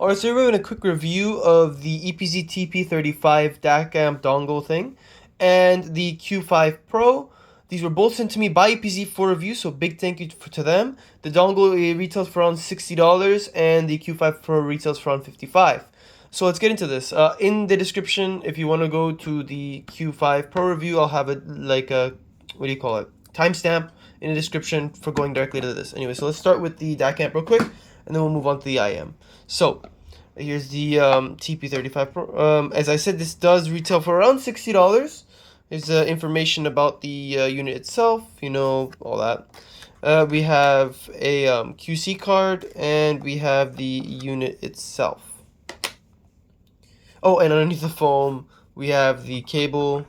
Alright, so we're doing a quick review of the EPZ TP35 DAC amp dongle thing and the Q5 Pro. These were both sent to me by EPZ for review, so big thank you to them. The dongle retails for around $60 and the Q5 Pro retails for around $55. So let's get into this. In the description, if you want to go to the Q5 Pro review, I'll have it like a, what do you call it, timestamp in the description for going directly to this. Anyway, so let's start with the DAC amp real quick, and then we'll move on to the IM. So here's the TP35 Pro. As I said, this does retail for around $60. Here's information about the unit itself, you know, all that. We have a QC card, and we have the unit itself. Oh, and underneath the foam, we have the cable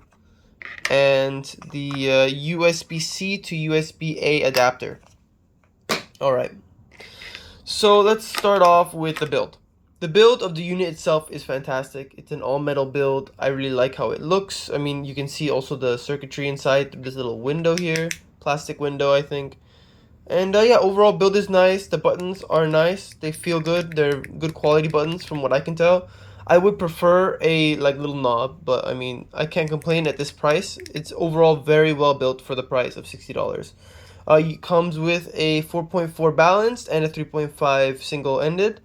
and the USB-C to USB-A adapter. Alright, so let's start off with the build. The build of the unit itself is fantastic. It's an all-metal build. I really like how it looks. I mean, you can see also the circuitry inside through this little window here. Plastic window, I think. And yeah, overall build is nice. The buttons are nice. They feel good. They're good quality buttons from what I can tell. I would prefer a like little knob, but I mean, I can't complain at this price. It's overall very well built for the price of $60. It comes with a 4.4 balanced and a 3.5 single-ended,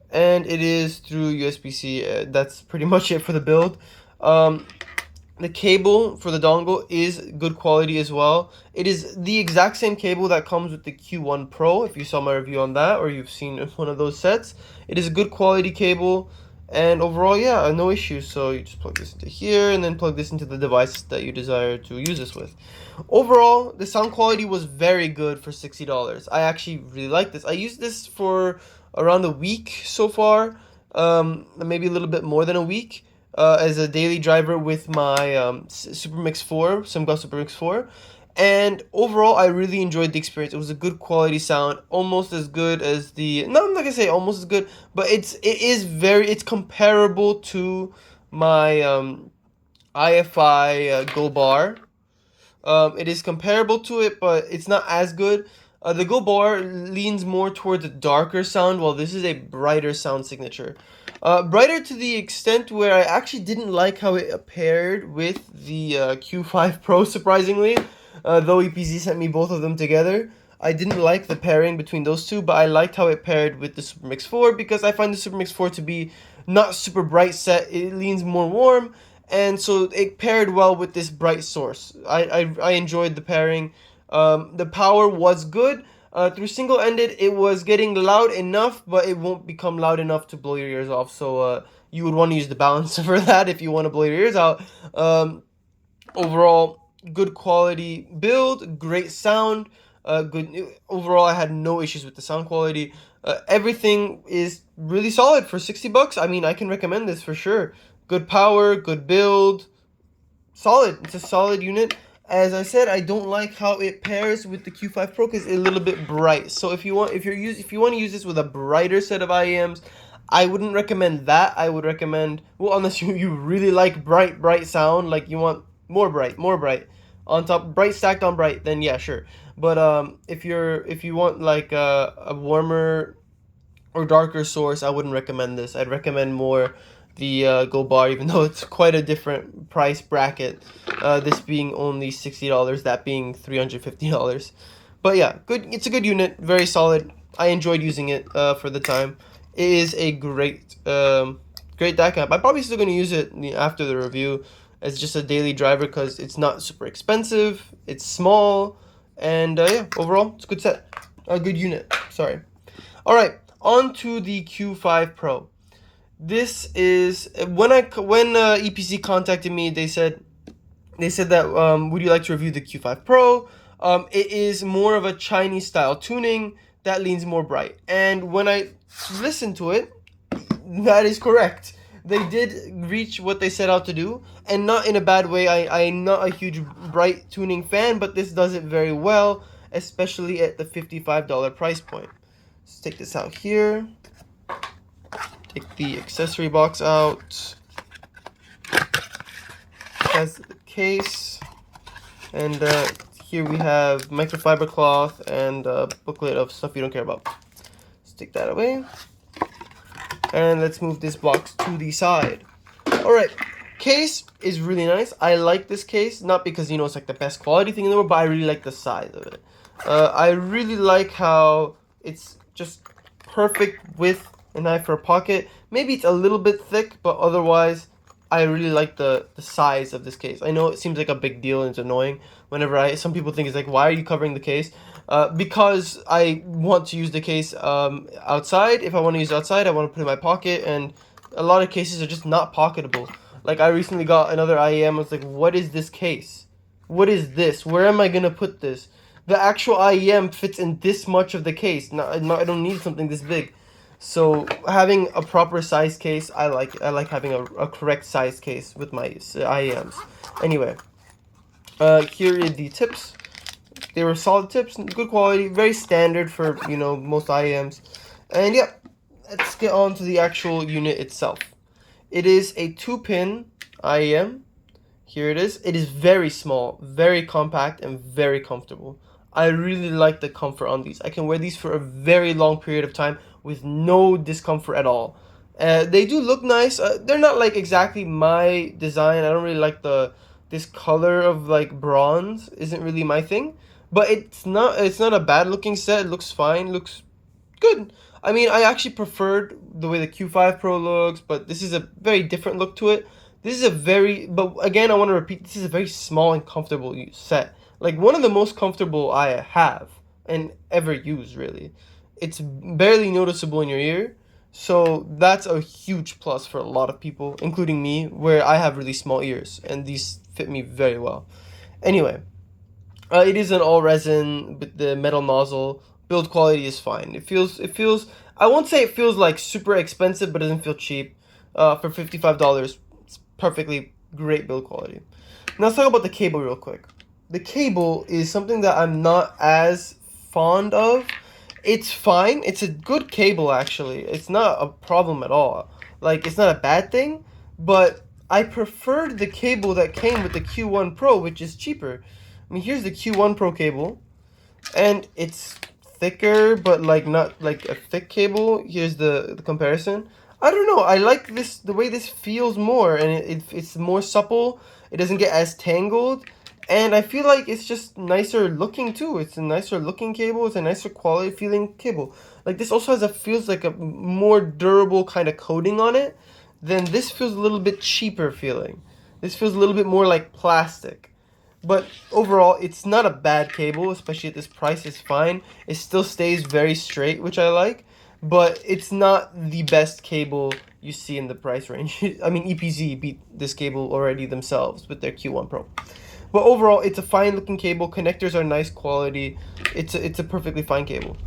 and it is through USB-C. That's pretty much it for the build. The cable for the dongle is good quality as well. It is the exact same cable that comes with the Q1 Pro, if you saw my review on that, or you've seen one of those sets. It is a good quality cable, and overall, yeah, no issues. So you just plug this into here, and then plug this into the device that you desire to use this with. Overall, the sound quality was very good for $60. I actually really like this. I used this for around a week so far, maybe a little bit more than a week. As a daily driver with my Super Mix 4, Simgot Super Mix 4. And overall, I really enjoyed the experience. It was a good quality sound, almost as good as the... No, I'm not gonna say almost as good, but it's comparable to my IFI Go Bar. It is comparable to it, but it's not as good. The Go Bar leans more towards a darker sound, while this is a brighter sound signature. Brighter to the extent where I actually didn't like how it paired with the Q5 Pro, surprisingly. Though EPZ sent me both of them together. I didn't like the pairing between those two, but I liked how it paired with the Super Mix 4, because I find the Super Mix 4 to be not super bright set. It leans more warm, and so it paired well with this bright source. I enjoyed the pairing. The power was good. Through single-ended, it was getting loud enough, but it won't become loud enough to blow your ears off. So you would want to use the balancer for that if you want to blow your ears out. Overall, good quality build, great sound. Overall, I had no issues with the sound quality. Everything is really solid for $60. I mean, I can recommend this for sure. Good power, good build, solid. It's a solid unit. As I said, I don't like how it pairs with the Q5 Pro because it's a little bit bright. So if you want to use this with a brighter set of IEMs, I wouldn't recommend that. I would recommend, well, unless you really like bright sound, like you want more bright on top, bright stacked on bright, then yeah, sure. But if you want like a warmer or darker source, I wouldn't recommend this. I'd recommend more the Go Bar, even though it's quite a different price bracket. This being only $60, that being $350. But yeah, good. It's a good unit, very solid. I enjoyed using it for the time. It is a great DAC amp. I'm probably still going to use it after the review as just a daily driver because it's not super expensive. It's small, and yeah, overall, it's a good set. A good unit. Sorry. All right, on to the Q5 Pro. This is when EPZ contacted me. They said that would you like to review the Q5 Pro? It is more of a Chinese style tuning that leans more bright. And when I listened to it, that is correct. They did reach what they set out to do, and not in a bad way. I'm not a huge bright tuning fan, but this does it very well, especially at the $55 price point. Let's take this out here. Take the accessory box out. Has the case, and here we have microfiber cloth and a booklet of stuff you don't care about. Let's take that away. And let's move this box to the side. Alright, case is really nice. I like this case, not because, you know, it's like the best quality thing in the world, but I really like the size of it. I really like how it's just perfect width and knife for a pocket. Maybe it's a little bit thick, but otherwise, I really like the size of this case. I know it seems like a big deal and it's annoying whenever some people think it's like, why are you covering the case? Because I want to use the case outside. If I want to use it outside, I want to put it in my pocket, and a lot of cases are just not pocketable. Like, I recently got another IEM. I was like, what is this case? What is this? Where am I going to put this? The actual IEM fits in this much of the case. I don't need something this big. So having a proper size case, I like having a correct size case with my IEMs. Anyway, here are the tips. They were solid tips, good quality, very standard for, you know, most IEMs. And yeah, let's get on to the actual unit itself. It is a 2-pin IEM. Here it is. It is very small, very compact, and very comfortable. I really like the comfort on these. I can wear these for a very long period of time with no discomfort at all. They do look nice. They're not like exactly my design. I don't really like this color of like bronze. Isn't really my thing. But it's not a bad looking set. It looks fine. Looks good. I mean, I actually preferred the way the Q5 Pro looks, but this is a very different look to it. This is a very, but again, I want to repeat, this is a very small and comfortable set. Like, one of the most comfortable I have and ever used, really. It's barely noticeable in your ear, so that's a huge plus for a lot of people, including me, where I have really small ears, and these fit me very well. Anyway, it is an all resin with the metal nozzle. Build quality is fine. It feels, I won't say it feels like super expensive, but it doesn't feel cheap. For $55, it's perfectly great build quality. Now let's talk about the cable real quick. The cable is something that I'm not as fond of. It's fine. It's a good cable, actually. It's not a problem at all. Like, it's not a bad thing, but I preferred the cable that came with the Q1 Pro, which is cheaper. I mean, here's the Q1 Pro cable, and it's thicker, but like not like a thick cable. Here's the comparison. I don't know. I like this, the way this feels more, and it's more supple. It doesn't get as tangled, and I feel like it's just nicer looking too. It's a nicer looking cable. It's a nicer quality feeling cable. Like, this also feels like a more durable kind of coating on it. Then this feels a little bit cheaper feeling. This feels a little bit more like plastic. But overall, it's not a bad cable, especially at this price. It's fine. It still stays very straight, which I like. But it's not the best cable you see in the price range. I mean, EPZ beat this cable already themselves with their Q1 Pro. But overall, it's a fine looking cable. Connectors are nice quality. It's a perfectly fine cable.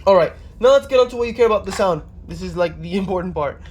Alright, now let's get on to what you care about, the sound. This is like the important part.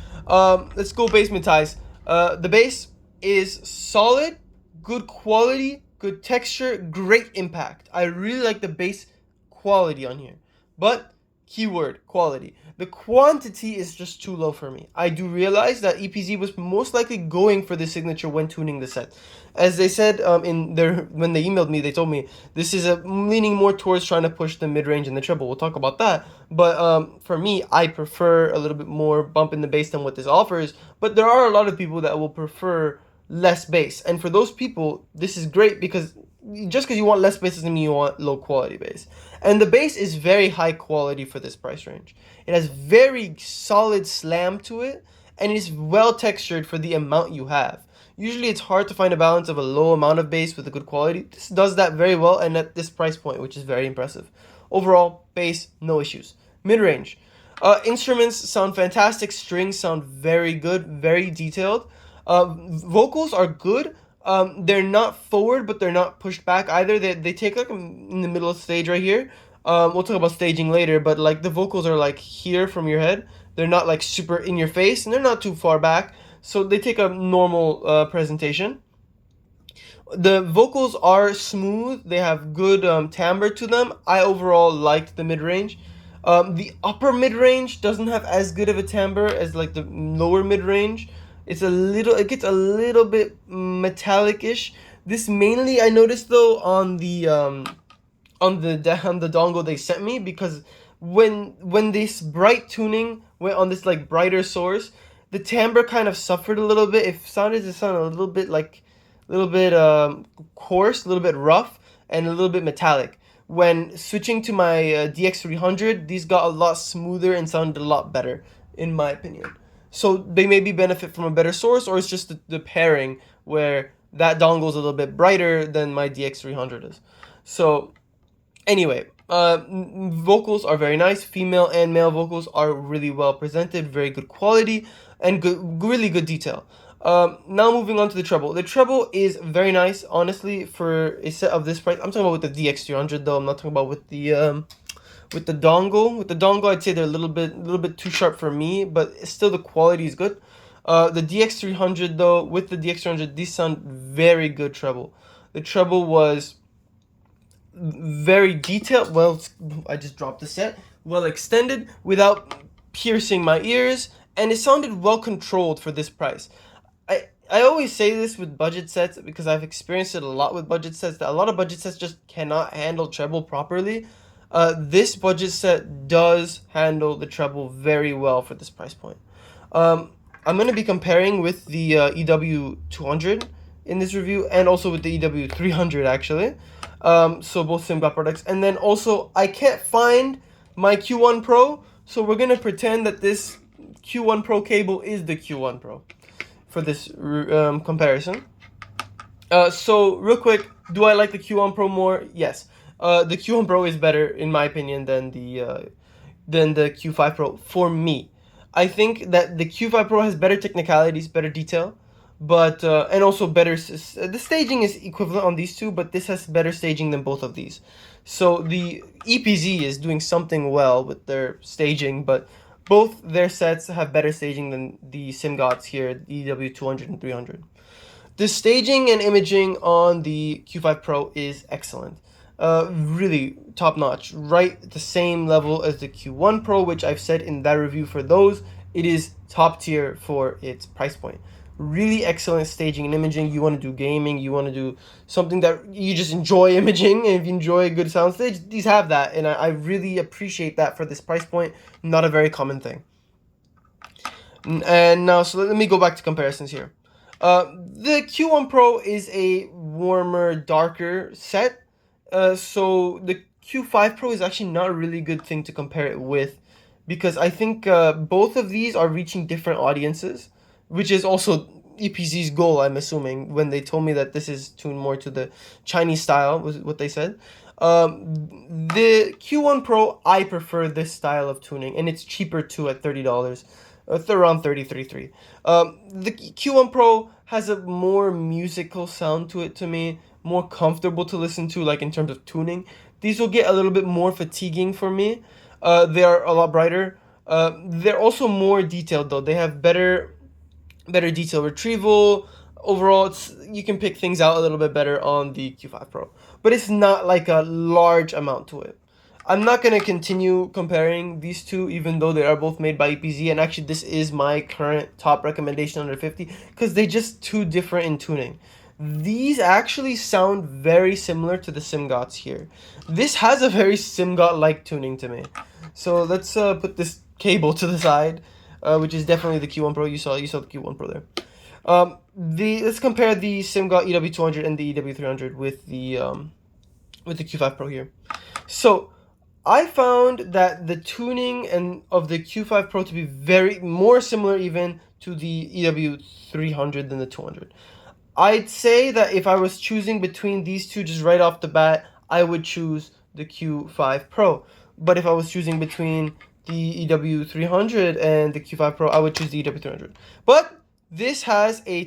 Let's go basement ties. The bass is solid, good quality, good texture, great impact. I really like the bass quality on here. But, keyword, quality. The quantity is just too low for me. I do realize that EPZ was most likely going for the signature when tuning the set. As they said when they emailed me, they told me this is leaning more towards trying to push the mid-range and the treble. We'll talk about that. But for me, I prefer a little bit more bump in the bass than what this offers. But there are a lot of people that will prefer less bass, and for those people, this is great, because just because you want less bass doesn't mean you want low quality bass. And the bass is very high quality for this price range. It has very solid slam to it, and it is well textured for the amount you have. Usually it's hard to find a balance of a low amount of bass with a good quality. This does that very well, and at this price point, which is very impressive. Overall, bass, no issues. Mid-range. Instruments sound fantastic. Strings sound very good, very detailed. Vocals are good. They're not forward, but they're not pushed back either. They take like in the middle of the stage right here. We'll talk about staging later, but like the vocals are like here from your head. They're not like super in your face, and they're not too far back. So they take a normal presentation. The vocals are smooth. They have good timbre to them. I overall liked the mid-range. The upper mid-range doesn't have as good of a timbre as like the lower mid-range. It gets a little bit metallic-ish. This mainly I noticed though on the dongle they sent me, because when this bright tuning went on this like brighter source, the timbre kind of suffered a little bit. It sounded a little bit like a little bit coarse, a little bit rough, and a little bit metallic. When switching to my DX300, these got a lot smoother and sounded a lot better, in my opinion. So they maybe benefit from a better source, or it's just the pairing where that dongle is a little bit brighter than my DX300 is. So anyway, vocals are very nice. Female and male vocals are really well presented, very good quality, and really good detail. Now moving on to the treble. The treble is very nice, honestly, for a set of this price. I'm talking about with the DX300 though. I'm not talking about with the dongle. With the dongle, I'd say they're a little bit too sharp for me, but still the quality is good. The DX300 though, with the DX300, these sound very good treble. The treble was very detailed. Well, I just dropped the set. Well extended without piercing my ears, and it sounded well controlled for this price. I always say this with budget sets because I've experienced it a lot with budget sets, that a lot of budget sets just cannot handle treble properly. This budget set does handle the treble very well for this price point. I'm going to be comparing with the EW200 in this review, and also with the EW300 actually. So both Simgot products. And then also, I can't find my Q1 Pro, so we're going to pretend that this Q1 Pro cable is the Q1 Pro for this comparison. So real quick, do I like the Q1 Pro more? Yes. The Q1 Pro is better in my opinion than the Q5 Pro for me. I think that the Q5 Pro has better technicalities, better detail, but and also better. The staging is equivalent on these two, but this has better staging than both of these. So the EPZ is doing something well with their staging, but both their sets have better staging than the Simgots here, EW200 and 300. The staging and imaging on the Q5 Pro is excellent. Really top notch, right at the same level as the Q1 Pro, which I've said in that review for those, it is top tier for its price point. Really excellent staging and imaging. You want to do gaming, you want to do something that you just enjoy imaging, and if you enjoy a good soundstage, these have that, and I really appreciate that for this price point. Not a very common thing. And now, so let me go back to comparisons here. The Q1 Pro is a warmer, darker set. So the Q5 Pro is actually not a really good thing to compare it with, because I think both of these are reaching different audiences, which is also EPZ's goal, I'm assuming, when they told me that this is tuned more to the Chinese style, was what they said. The Q1 Pro, I prefer this style of tuning, and it's cheaper too at $30. Around $33.3. The Q1 Pro has a more musical sound to it to me, more comfortable to listen to, like in terms of tuning. These will get a little bit more fatiguing for me. They are a lot brighter. They're also more detailed though. They have better detail retrieval. Overall, you can pick things out a little bit better on the Q5 Pro, but it's not like a large amount to it. I'm not going to continue comparing these two, even though they are both made by EPZ, and actually this is my current top recommendation under 50, because they're just too different in tuning. These actually sound very similar to the Simgots here. This has a very Simgot-like tuning to me. So let's put this cable to the side, which is definitely the Q1 Pro. You saw the Q1 Pro there. Let's compare the Simgot EW200 and the EW300 with the Q5 Pro here. So I found that the tuning of the Q5 Pro to be very more similar even to the EW300 than the 200. I'd say that if I was choosing between these two just right off the bat, I would choose the Q5 Pro. But if I was choosing between the EW300 and the Q5 Pro, I would choose the EW300. But this is a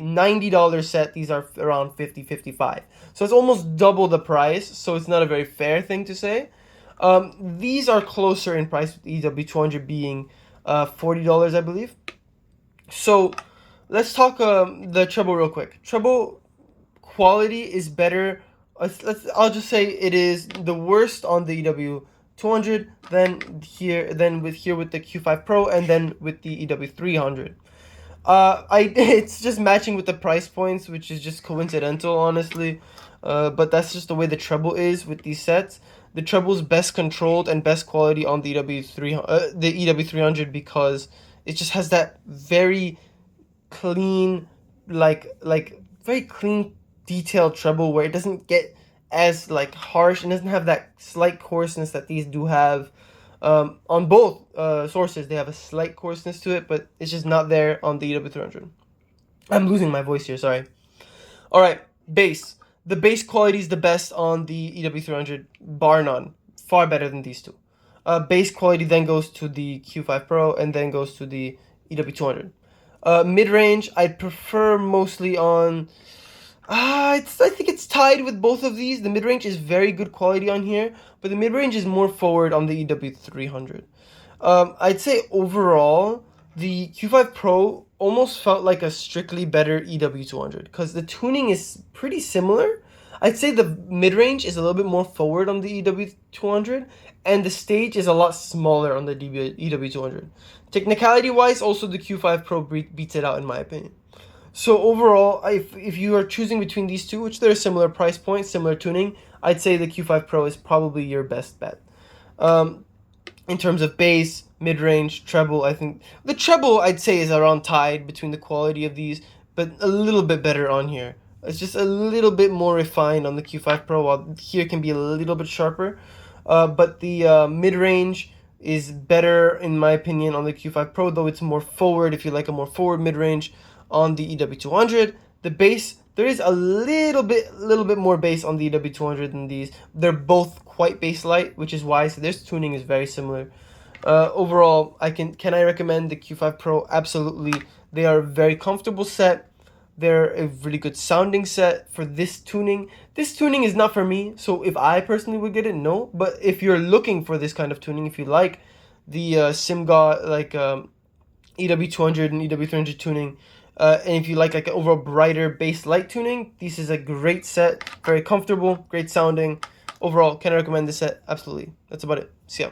$90 set. These are around $50, $55. So it's almost double the price. So it's not a very fair thing to say. These are closer in price, with EW200 being $40, I believe. So let's talk the treble real quick. Treble quality is better. I'll just say it is the worst on the EW200, then with the Q5 Pro, and then with the EW300. It's just matching with the price points, which is just coincidental, honestly. But that's just the way the treble is with these sets. The treble's best controlled and best quality on the EW300 because it just has that very clean, like very clean, detailed treble where it doesn't get as like harsh and doesn't have that slight coarseness that these do have. On both sources, they have a slight coarseness to it, but it's just not there on the EW300. I'm losing my voice here, sorry. All right, bass. The bass quality is the best on the EW300, bar none. Far better than these two. Bass quality then goes to the Q5 Pro and then goes to the EW200. Mid-range, I'd prefer mostly on... I think it's tied with both of these. The mid-range is very good quality on here, but the mid-range is more forward on the EW300. I'd say overall, the Q5 Pro almost felt like a strictly better EW200 because the tuning is pretty similar. I'd say the mid-range is a little bit more forward on the EW200, and the stage is a lot smaller on the EW200. Technicality-wise, also the Q5 Pro beats it out in my opinion. So overall, if you are choosing between these two, which they're a similar price point, similar tuning, I'd say the Q5 Pro is probably your best bet. In terms of bass, mid-range, treble, I think the treble I'd say is around tied between the quality of these, but a little bit better on here. It's just a little bit more refined on the Q5 Pro, while here can be a little bit sharper. But the mid-range is better in my opinion on the Q5 Pro, though it's more forward if you like a more forward mid-range on the EW200. The bass, there is a little bit more bass on the EW200 than these. They're both quite bass light, which is why so this tuning is very similar. Overall, can I recommend the Q5 Pro? Absolutely. They are a very comfortable set. They're a really good sounding set for this tuning. This tuning is not for me, so if I personally would get it, no. But if you're looking for this kind of tuning, if you like the Simgot EW200 and EW300 tuning, and if you like an overall brighter bass light tuning, this is a great set. Very comfortable, great sounding. Overall, can I recommend this set? Absolutely. That's about it. See ya.